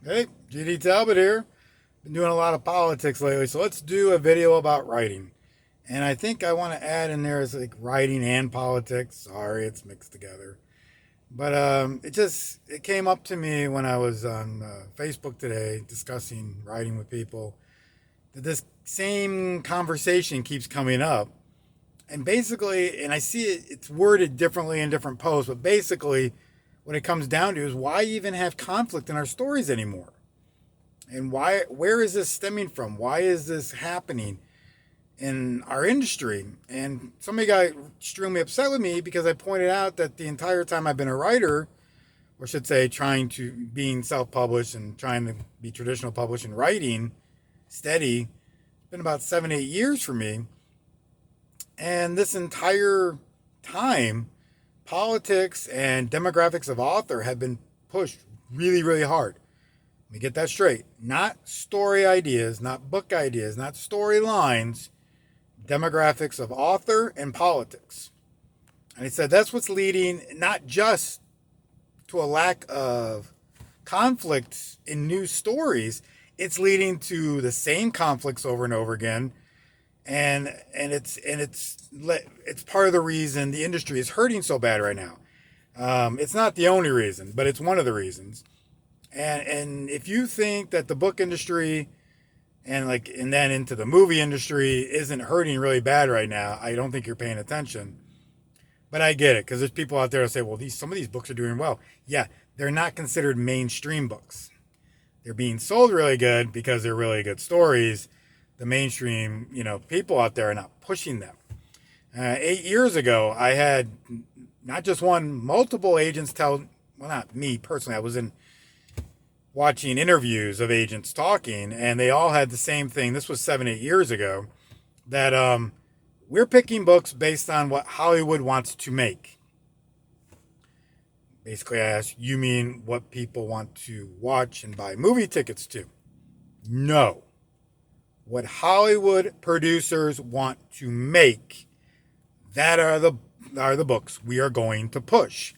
Hey, GD Talbot here. Been doing a lot of politics lately, so let's do a video about writing. And I think I want to add in there is like writing and politics. Sorry, it's mixed together. But it came up to me when I was on Facebook today discussing writing with people that this same conversation keeps coming up. And basically, and I see it's worded differently in different posts, but basically, what it comes down to is why even have conflict in our stories anymore? And where is this stemming from? Why is this happening in our industry? And somebody got extremely upset with me because I pointed out that the entire time I've been a writer, or should say trying to being self-published and trying to be traditional published and writing steady, it's been about 7, 8 years for me. And this entire time, politics and demographics of author have been pushed really, really hard. Let me get that straight. Not story ideas, not book ideas, not storylines, demographics of author and politics. And he said that's what's leading not just to a lack of conflict in new stories, it's leading to the same conflicts over and over again. And it's part of the reason the industry is hurting so bad right now. It's not the only reason, but it's one of the reasons. And if you think that the book industry and then into the movie industry isn't hurting really bad right now, I don't think you're paying attention. But I get it because there's people out there that say, well, some of these books are doing well. Yeah, they're not considered mainstream books. They're being sold really good because they're really good stories. The mainstream, people out there are not pushing them. 8 years ago, I had not just one, multiple agents well, not me personally. I was watching interviews of agents talking, and they all had the same thing. This was 7, 8 years ago, that we're picking books based on what Hollywood wants to make. Basically, I asked, you mean what people want to watch and buy movie tickets to? No. What Hollywood producers want to make, that are the books we are going to push.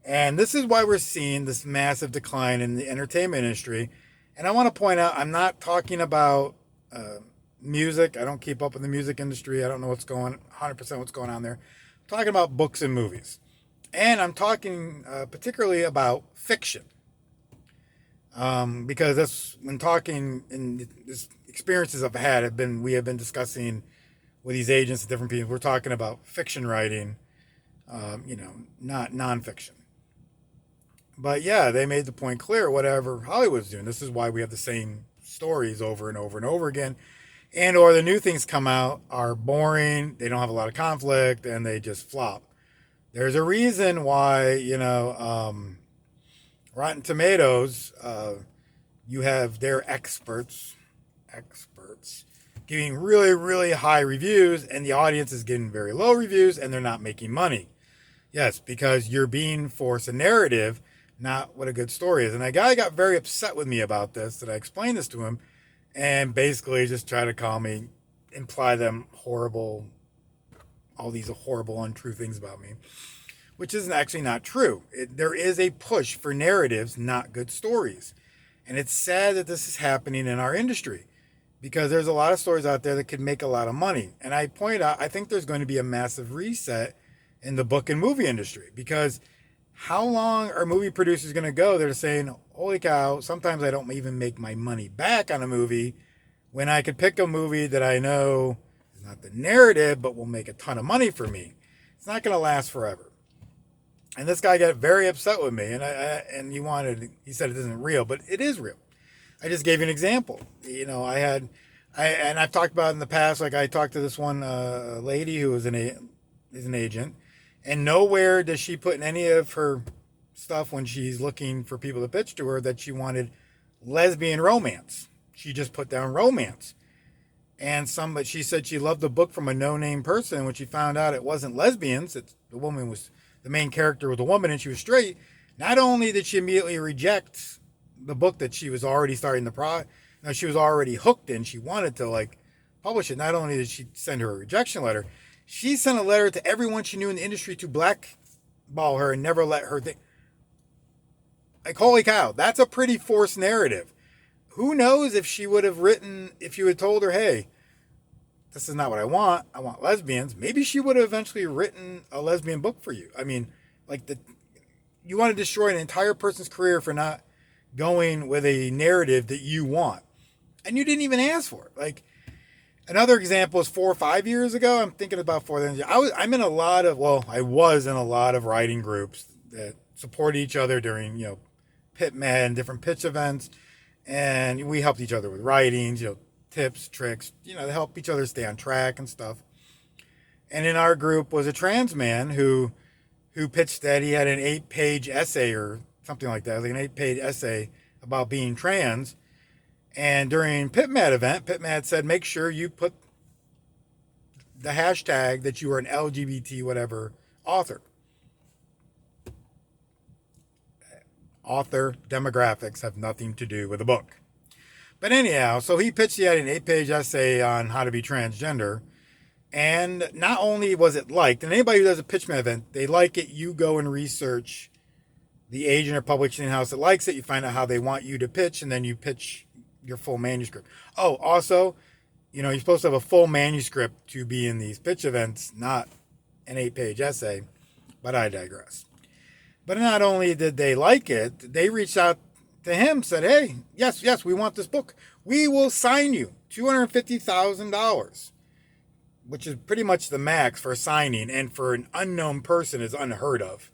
And this is why we're seeing this massive decline in the entertainment industry. And I want to point out, I'm not talking about music. I don't keep up with the music industry. I don't know 100% what's going on there. I'm talking about books and movies. And I'm talking particularly about fiction. Because that's when talking in this experiences I've had we have been discussing with these agents and different people. We're talking about fiction writing, not nonfiction. But yeah, they made the point clear. Whatever Hollywood's doing, this is why we have the same stories over and over and over again, or the new things come out are boring. They don't have a lot of conflict, and they just flop. There's a reason why Rotten Tomatoes, you have their experts giving really, really high reviews, and the audience is getting very low reviews, and they're not making money. Yes, because you're being forced a narrative, not what a good story is. And a guy got very upset with me about this, that I explained this to him, and basically just tried to call me, imply all these horrible, untrue things about me, which is actually not true. There is a push for narratives, not good stories. And it's sad that this is happening in our industry because there's a lot of stories out there that could make a lot of money. And I point out, I think there's going to be a massive reset in the book and movie industry because how long are movie producers going to go? They're saying, holy cow, sometimes I don't even make my money back on a movie when I could pick a movie that I know is not the narrative, but will make a ton of money for me. It's not going to last forever. And this guy got very upset with me, and he said it isn't real, but it is real. I just gave you an example. I've talked about it in the past. Like I talked to this one lady who is an agent, and nowhere does she put in any of her stuff when she's looking for people to pitch to her that she wanted lesbian romance. She just put down romance. And she said she loved the book from a no-name person. When she found out it wasn't lesbians, the main character was a woman and she was straight. Not only did she immediately reject the book that she was already she was already hooked in, she wanted to publish it. Not only did she send her a rejection letter, she sent a letter to everyone she knew in the industry to blackball her and never let her think. Like, holy cow, that's a pretty forced narrative. Who knows if she would have written, if you had told her, hey, this is not what I want lesbians. Maybe she would have eventually written a lesbian book for you. I mean, like, you want to destroy an entire person's career for not going with a narrative that you want. And you didn't even ask for it. Like, another example is 4 or 5 years ago. I'm thinking about 4 years. I was in a lot of writing groups that support each other during, PitMed and different pitch events. And we helped each other with writings, tips, tricks, to help each other stay on track and stuff. And in our group was a trans man who pitched that he had an 8-page essay or something like that, like an 8-page essay about being trans. And during PitMed event, PitMed said, make sure you put the hashtag that you are an LGBT whatever author. Author demographics have nothing to do with the book. But anyhow, so he pitched, he had an 8-page essay on how to be transgender. And not only was it liked, and anybody who does a PitchMed event, they like it, you go and research the agent or publishing house that likes it, you find out how they want you to pitch, and then you pitch your full manuscript. Oh, also, you're supposed to have a full manuscript to be in these pitch events, not an 8-page essay, but I digress. But not only did they like it, they reached out to him, said, hey, yes, we want this book. We will sign you $250,000, which is pretty much the max for signing, and for an unknown person is unheard of.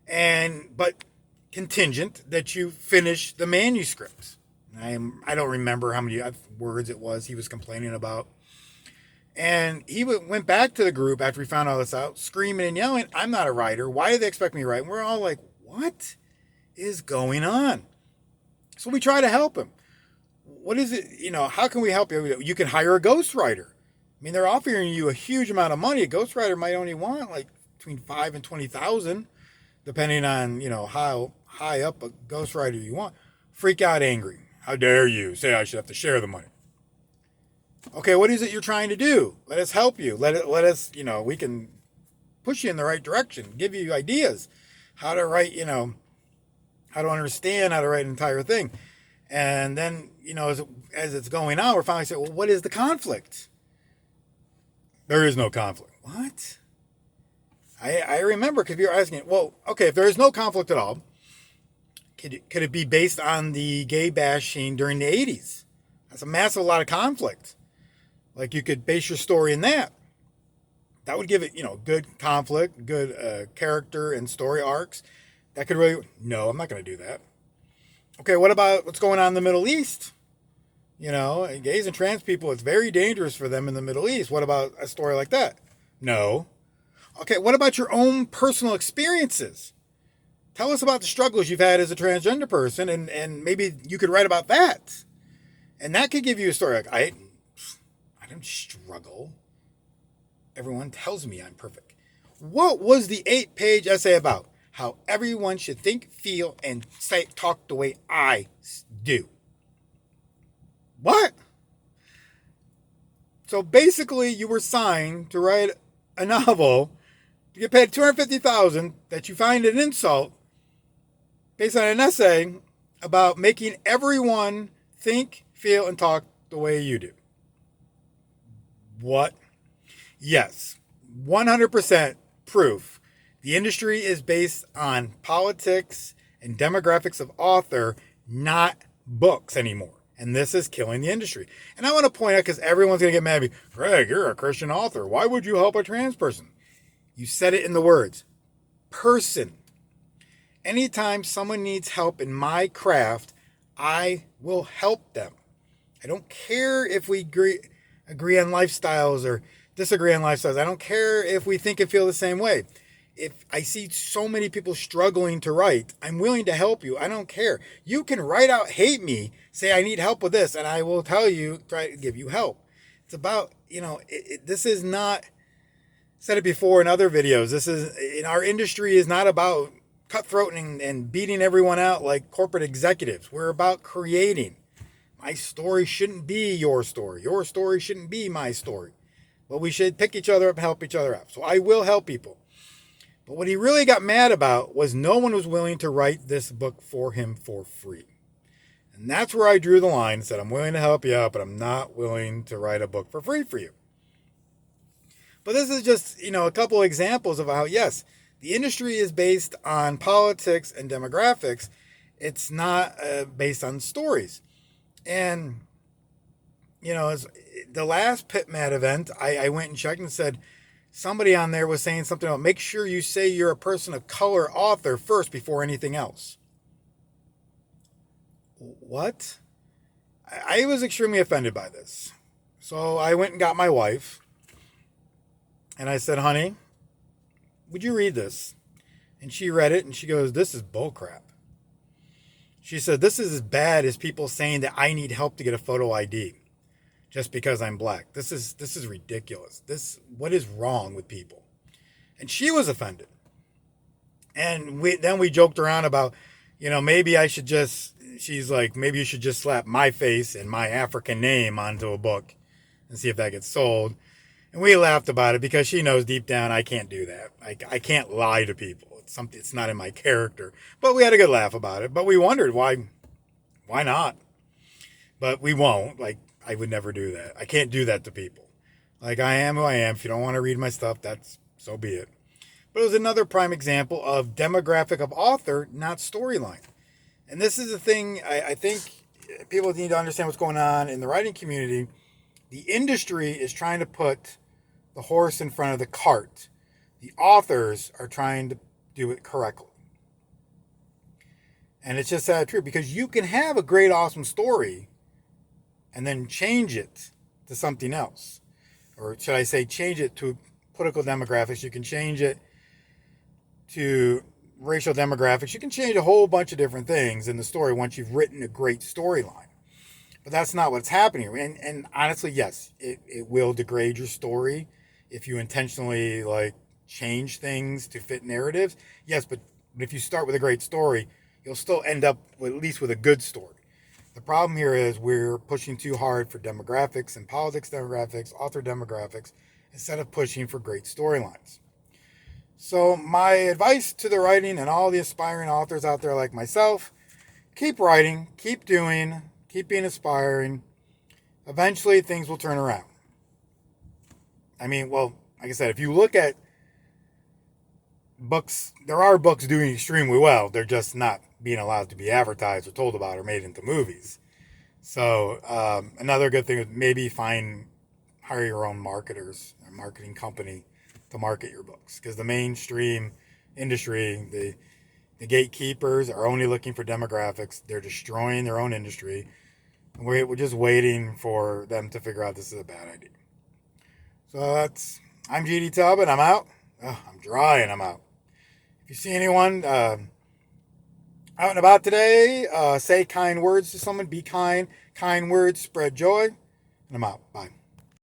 But contingent that you finish the manuscript. I don't remember how many words it was he was complaining about. And he went back to the group after we found all this out, screaming and yelling, I'm not a writer. Why do they expect me to write? And we're all like, what is going on? So we try to help him. What is it? How can we help you? You can hire a ghostwriter. I mean, they're offering you a huge amount of money. A ghostwriter might only want like between $5,000 and $20,000, depending on, how high up a ghostwriter you want. Freak out angry. How dare you say I should have to share the money? Okay, what is it you're trying to do? Let us help you. Let us, we can push you in the right direction, give you ideas, how to write, how to understand how to write an entire thing. And then, as it's going on, we're finally saying, well, what is the conflict? There is no conflict. What? I remember, because you were asking, well, okay, if there is no conflict at all, could it be based on the gay bashing during the 80s? That's a massive lot of conflict. Like, you could base your story in that. That would give it, good conflict, good character and story arcs. That could really... No, I'm not going to do that. Okay, what about what's going on in the Middle East? Gays and trans people, it's very dangerous for them in the Middle East. What about a story like that? No. Okay, what about your own personal experiences? Tell us about the struggles you've had as a transgender person, and maybe you could write about that. And that could give you a story. Like, I didn't struggle. Everyone tells me I'm perfect. What was the 8-page essay about? How everyone should think, feel, and talk the way I do. What? So basically, you were signed to write a novel to get paid $250,000 that you find an insult based on an essay about making everyone think, feel, and talk the way you do. What? Yes, 100% proof. The industry is based on politics and demographics of author, not books anymore. And this is killing the industry. And I want to point out, because everyone's going to get mad at me, Greg, you're a Christian author. Why would you help a trans person? You said it in the words. Person. Anytime someone needs help in my craft, I will help them. I don't care if we agree on lifestyles or disagree on lifestyles. I don't care if we think and feel the same way. If I see so many people struggling to write, I'm willing to help you. I don't care. You can write out, hate me, say I need help with this, and I will tell you, try to give you help. It's about, this is not, said it before in other videos, this is, in our industry is not about cutthroat and beating everyone out like corporate executives. We're about creating. My story shouldn't be your story. Your story shouldn't be my story. But we should pick each other up and help each other out. So I will help people. But what he really got mad about was no one was willing to write this book for him for free. And that's where I drew the line and said, I'm willing to help you out, but I'm not willing to write a book for free for you. But this is just, a couple of examples of how, yes, the industry is based on politics and demographics. It's not based on stories. And, as the last PitMat event, I went and checked and said, somebody on there was saying something about make sure you say you're a person of color author first before anything else. What? I was extremely offended by this. So I went and got my wife and I said, honey, would you read this? And she read it and she goes, this is bullcrap. She said, this is as bad as people saying that I need help to get a photo ID just because I'm black. This is ridiculous. What is wrong with people? And she was offended. And we joked around about, maybe she's like, maybe you should just slap my face and my African name onto a book and see if that gets sold. And we laughed about it because she knows deep down I can't do that. I can't lie to people. It's not in my character. But we had a good laugh about it. But we wondered why not? But we won't. I would never do that. I can't do that to people. I am who I am. If you don't want to read my stuff, so be it. But it was another prime example of demographic of author, not storyline. And this is the thing I think people need to understand what's going on in the writing community. The industry is trying to put the horse in front of the cart. The authors are trying to do it correctly. And it's just that true because you can have a great, awesome story and then change it to something else. Or should I say change it to political demographics. You can change it to racial demographics. You can change a whole bunch of different things in the story once you've written a great storyline. But that's not what's happening. And honestly, yes, it will degrade your story if you intentionally change things to fit narratives. Yes, but if you start with a great story, you'll still end up at least with a good story. The problem here is we're pushing too hard for demographics and politics demographics, author demographics, instead of pushing for great storylines. So my advice to the writing and all the aspiring authors out there like myself, keep writing, keep doing, keep being inspiring. Eventually things will turn around. Like I said, if you look at books, there are books doing extremely well. They're just not being allowed to be advertised or told about or made into movies. So another good thing is maybe hire your own marketers, a marketing company to market your books. Because the mainstream industry, the gatekeepers are only looking for demographics. They're destroying their own industry. And we're just waiting for them to figure out this is a bad idea. So I'm GD Tubb and I'm out. I'm dry and I'm out. If you see anyone out and about today, say kind words to someone. Be kind. Kind words spread joy. And I'm out. Bye.